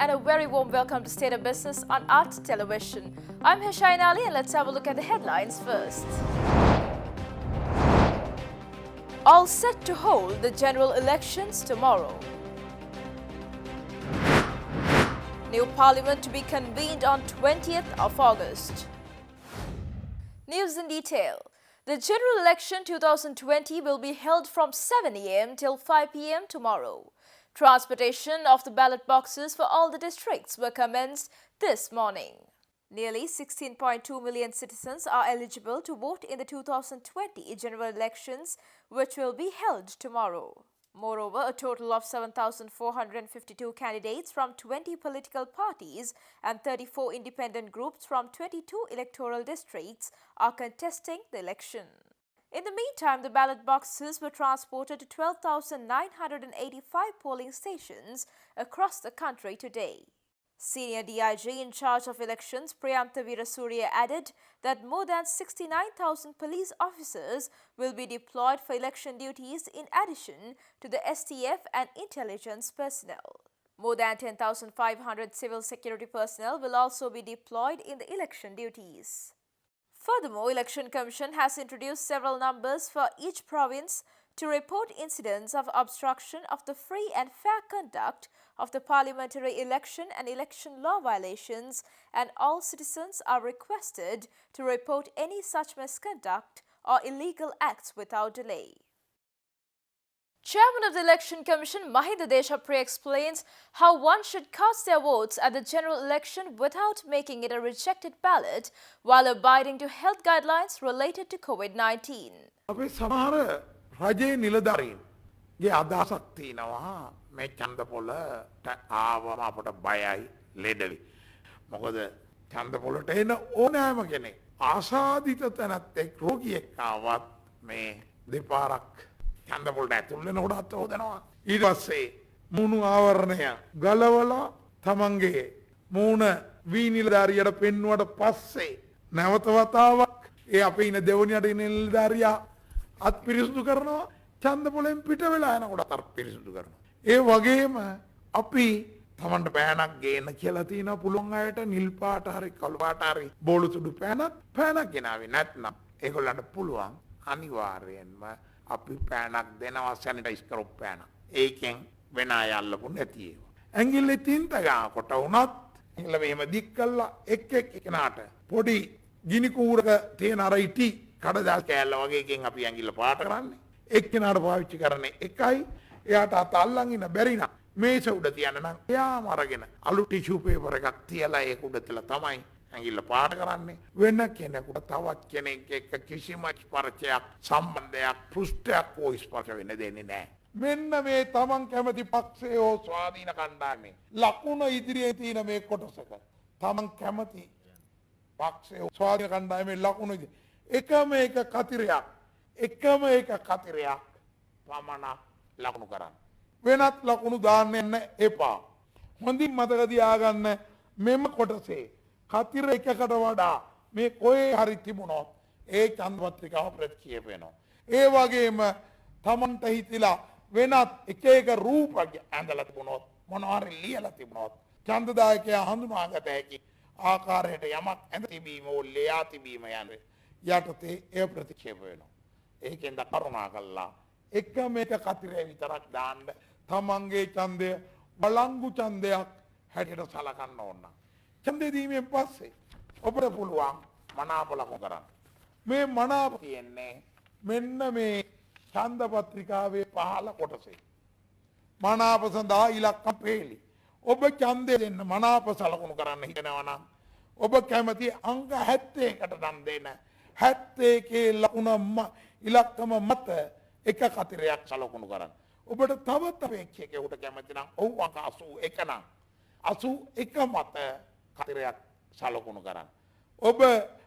and a very warm welcome to State of Business on Art Television. I'm Heshain Ali and let's have a look at the headlines first. All set to hold the general elections tomorrow. New parliament to be convened on 20th of August. News in detail. The general election 2020 will be held from 7 a.m. till 5 p.m. tomorrow. Transportation of the ballot boxes for all the districts were commenced this morning. Nearly 16.2 million citizens are eligible to vote in the 2020 general elections, which will be held tomorrow. Moreover, a total of 7,452 candidates from 20 political parties and 34 independent groups from 22 electoral districts are contesting the election. In the meantime, the ballot boxes were transported to 12,985 polling stations across the country today. Senior DIG in charge of elections, Priyantha Veerasurya, added that more than 69,000 police officers will be deployed for election duties in addition to the STF and intelligence personnel. More than 10,500 civil security personnel will also be deployed in the election duties. Furthermore, Election Commission has introduced several numbers for each province to report incidents of obstruction of the free and fair conduct of the parliamentary election and election law violations, and all citizens are requested to report any such misconduct or illegal acts without delay. Chairman of the Election Commission, Mahinda Deshapriya, explains how one should cast their votes at the general election without making it a rejected ballot while abiding to health guidelines related to COVID-19. රජයේ නිලධාරීන්ගේ අදහසක් තියෙනවා මේ ඡන්ද පොළට ආවම අපට බයයි ලෙඩවි. මොකද ඡන්ද පොළට එන ඕනෑම කෙනෙක් ආසාදිත තැනත් එක් රෝගියෙක් ආවත් මේ දෙපාරක් ඡන්ද පොළට ඇතුල් වෙනකොට අත හොදනවා. ඊට පස්සේ මූණු ආවරණය ගලවලා තමන්ගේ මූණ වී නිලධාරියට පෙන්වුවට පස්සේ නැවත වතාවක් ඒ අපේ ඉන්න දෙවනියට ඉන්න නිලධාරියා අත් පිරිසුදු කරනවා ඡන්ද පොලෙන් පිට වෙලා යනකොට අත් පිරිසුදු කරනවා. ඒ වගේම අපි තමන්ට පෑනක් ගේන්න කියලා තියෙනවා පුළුවන් අයට නිල් පාට හරි කළු පාට හරි බෝලු සුදු පෑනක් ගෙනාවේ නැත්නම් ඒගොල්ලන්ට පුළුවන් අනිවාර්යයෙන්ම අපි පෑනක් දෙනවා සැනිටයිස් කරපු පෑනක්. ඒකෙන් වෙන අය අල්ලපු නැති ඒවා. ඇඟිල්ලේ තින්ත ගාකොට වුණත් ඇඟිල්ල මෙහෙම දික් කළා එක් එකනාට පොඩි ගිනි කූරක තියෙන අර ඉටි කඩදාල් කෑල්ල වගේ එකෙන් අපි ඇඟිල්ල පාට කරන්නේ. එක්කෙනාට පාවිච්චි කරන්නේ එකයි. එයාට අත අල්ලන් ඉන්න බැරි නම් මේස උඩ තියන්න නම් එයාම අරගෙන අලු ටිෂු පේපර් එකක් තියලා ඒක උඩ තියලා තමයි ඇඟිල්ල පාට කරන්නේ. වෙන කෙනෙකුට තවත් කෙනෙක් එක්ක කිසිම ස්පර්ශයක් සම්බන්ධයක් පෘෂ්ඨයක් හෝ ස්පර්ශ වෙන්න දෙන්නේ නැහැ. මෙන්න මේ තමන් කැමති පක්ෂයේ හෝ ස්වාධීන කණ්ඩායමේ ලකුණ ඉදිරියේ තියෙන මේ කොටසක තමන් කැමති පක්ෂයේ ස්වාධීන කණ්ඩායමේ ලකුණ එකම එක කතිරයක් පමණක් ලකුණු කරන්න. වෙනත් ලකුණු දාන්න යන්න එපා. හොඳින් මතක තියාගන්න මෙම කොටසේ කතිර එකකට වඩා මේ කොහේ හරි තිබුණොත් ඒ ඡන්ද පත්‍රිකාව ප්‍රතික්ෂේප වෙනවා. ඒ වගේම තමන්ට හිතිලා වෙනත් එක රූපයක් ඇඳලා තිබුණොත් මොනවා හරි ලියලා තිබුණොත් ඡන්දදායකයා හඳුනාගත හැකි ආකාරයට යමක් ඇඳ තිබීම ඕ ලියා තිබීම යන්නේ යටතේ ඒ ප්‍රතික්ෂේප වෙනවා. ඒකෙන්ද කරුණා කළා එකම එක කතිරේ විතරක් දාන්න තමන්ගේ ඡන්දය බලංගු ඡන්දයක් හැටියට සලකන්න ඕන. ඡන්දය දීමෙන් පස්සේ ඔබට පුළුවන් මනාප ලකුණු කරන්න. මේ මනාප කියන්නේ මෙන්න මේ ඡන්ද පත්‍රිකාවේ පහළ කොටසේ. මනාප සඳහා ඉලක්කම් පෙළි. ඔබ ඡන්දය දෙන්න මනාප සලකුණු කරන්න හිතනවා නම් ඔබ කැමති අංක 71කට නම් දෙන්න. 71 ලකුණ ඉලක්කම මත එක කතිරයක් සලකුණු කරන්න. ඔබට තවත් අපේක්ෂකයෙකුට කැමති නම් ඔව් අංක 81 නම් 81 මත කතිරයක් සලකුණු කරන්න. ඔබට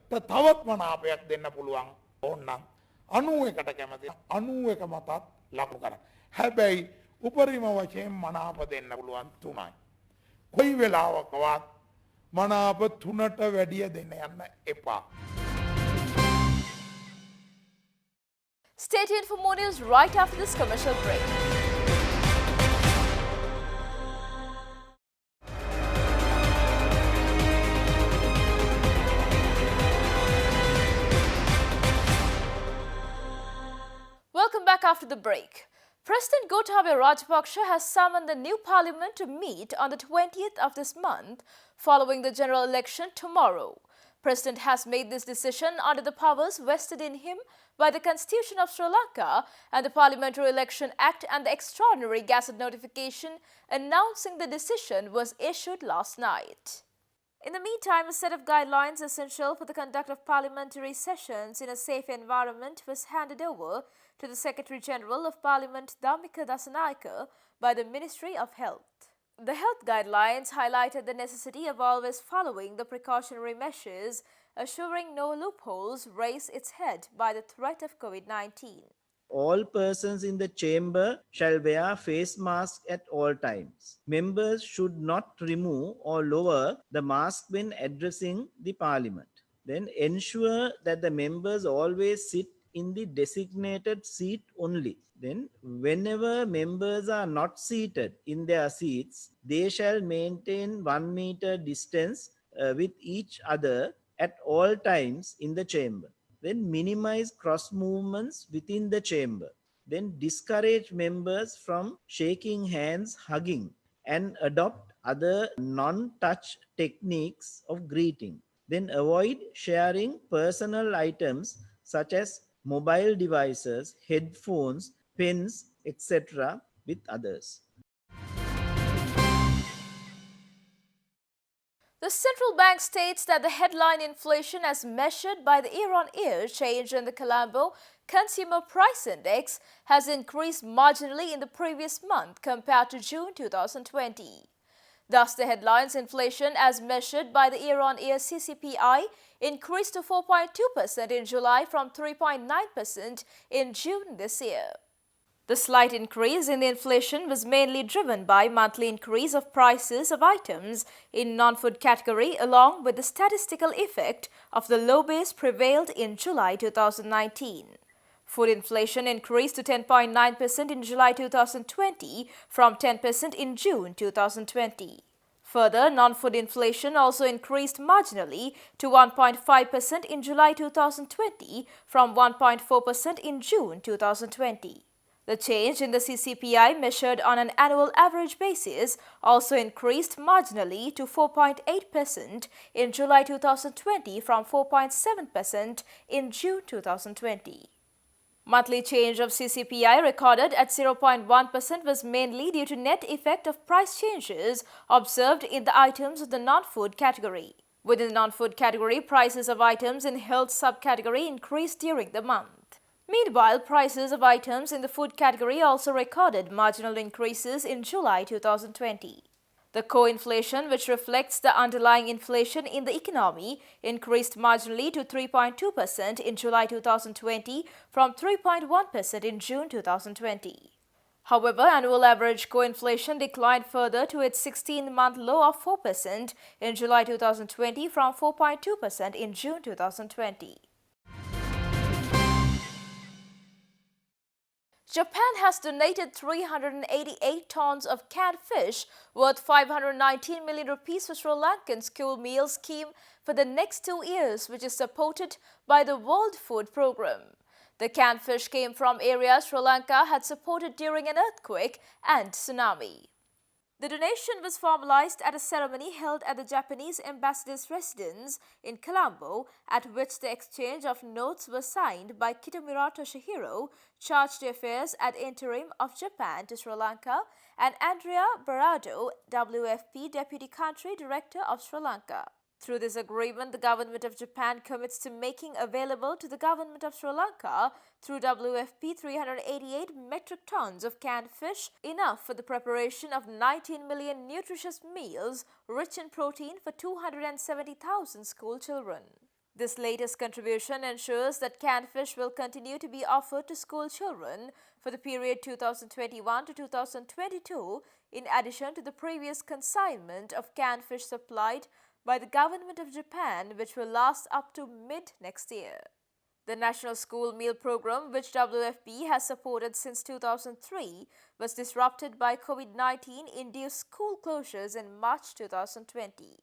තවත් මනාපයක් දෙන්න පුළුවන් ඕනනම් 91ට කැමති 91 මතත් ලකුණු කරන්න. හැබැයි උපරිම වශයෙන් මනාප දෙන්න පුළුවන් 3යි. කොයි වෙලාවකවත් මනාප 3ට වැඩිය දෙන්න යන්න එපා. Stay tuned for more news right after this commercial break. back after the break. President Gotabaya Rajapaksa has summoned the new parliament to meet on the 20th of this month following the general election tomorrow. President has made this decision under the powers vested in him by the Constitution of Sri Lanka and the Parliamentary Election Act, and the extraordinary Gazette notification announcing the decision was issued last night. In the meantime, a set of guidelines essential for the conduct of parliamentary sessions in a safe environment was handed over to the Secretary-General of Parliament Dhammika Dasanayake by the Ministry of Health. The health guidelines highlighted the necessity of always following the precautionary measures, assuring no loopholes raise its head by the threat of COVID-19. All persons in the chamber shall wear face masks at all times. Members should not remove or lower the mask when addressing the parliament. Then ensure that the members always sit in the designated seat only. Then whenever members are not seated in their seats, they shall maintain 1 meter distance with each other at all times in the chamber. Then minimize cross movements within the chamber. Then discourage members from shaking hands, hugging, and adopt other non-touch techniques of greeting. Then avoid sharing personal items such as mobile devices, headphones, pens, etc. with others. The central bank states that the headline inflation as measured by the year-on-year change in the Colombo Consumer Price Index has increased marginally in the previous month compared to June 2020. Thus, the headline's inflation as measured by the year-on-year CCPI increased to 4.2% in July from 3.9% in June this year. The slight increase in the inflation was mainly driven by monthly increase of prices of items in non-food category, along with the statistical effect of the low base prevailed in July 2019. Food inflation increased to 10.9% in July 2020 from 10% in June 2020. Further, non-food inflation also increased marginally to 1.5% in July 2020 from 1.4% in June 2020. The change in the CCPI measured on an annual average basis also increased marginally to 4.8% in July 2020 from 4.7% in June 2020. Monthly change of CCPI recorded at 0.1% was mainly due to net effect of price changes observed in the items of the non-food category. Within the non-food category, prices of items in health subcategory increased during the month. Meanwhile, prices of items in the food category also recorded marginal increases in July 2020. The core inflation, which reflects the underlying inflation in the economy, increased marginally to 3.2% in July 2020 from 3.1% in June 2020. However, annual average core inflation declined further to its 16-month low of 4% in July 2020 from 4.2% in June 2020. Japan has donated 388 tons of canned fish worth 519 million rupees for Sri Lankan school meal scheme for the next 2 years, which is supported by the World Food Programme. The canned fish came from areas Sri Lanka had supported during an earthquake and tsunami. The donation was formalized at a ceremony held at the Japanese ambassador's residence in Colombo, at which the exchange of notes was signed by Kitamura Toshihiro, Charge d'Affaires ad interim of Japan to Sri Lanka, and Andrea Barado, WFP Deputy Country Director of Sri Lanka. Through this agreement, the government of Japan commits to making available to the government of Sri Lanka through WFP 388 metric tons of canned fish, enough for the preparation of 19 million nutritious meals rich in protein for 270,000 school children. This latest contribution ensures that canned fish will continue to be offered to school children for the period 2021 to 2022, in addition to the previous consignment of canned fish supplied by the government of Japan, which will last up to mid next year. The National School Meal Program, which WFP has supported since 2003, was disrupted by COVID-19 induced school closures in March 2020.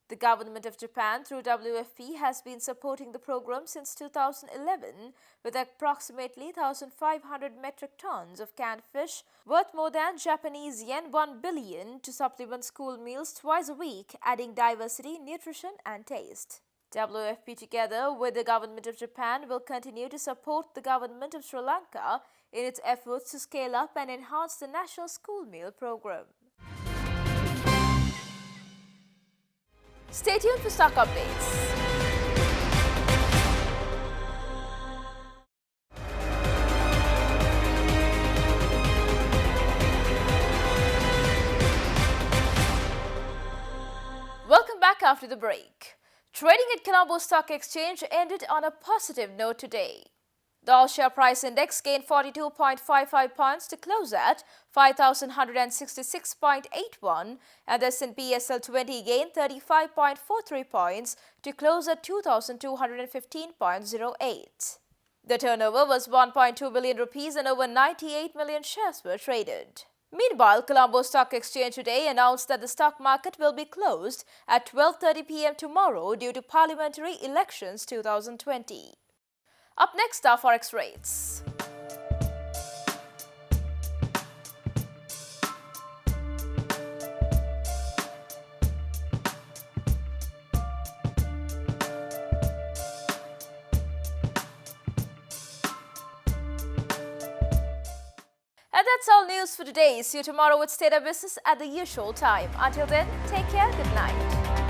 The government of Japan, through WFP, has been supporting the program since 2011 with approximately 1,500 metric tons of canned fish worth more than Japanese yen 1 billion to supplement school meals twice a week, adding diversity, nutrition and taste. WFP, together with the government of Japan, will continue to support the government of Sri Lanka in its efforts to scale up and enhance the national school meal program. Stay tuned for stock updates. Welcome back after the break. Trading at Colombo Stock Exchange ended on a positive note today. The all-share price index gained 42.55 points to close at 5,166.81, and the S&P SL20 gained 35.43 points to close at 2,215.08. The turnover was 1.2 billion rupees and over 98 million shares were traded. Meanwhile, Colombo Stock Exchange today announced that the stock market will be closed at 12:30 p.m. tomorrow due to Parliamentary Elections 2020. Up next are Forex rates. And that's all news for today. See you tomorrow with State of Business at the usual time. Until then, take care. Good night.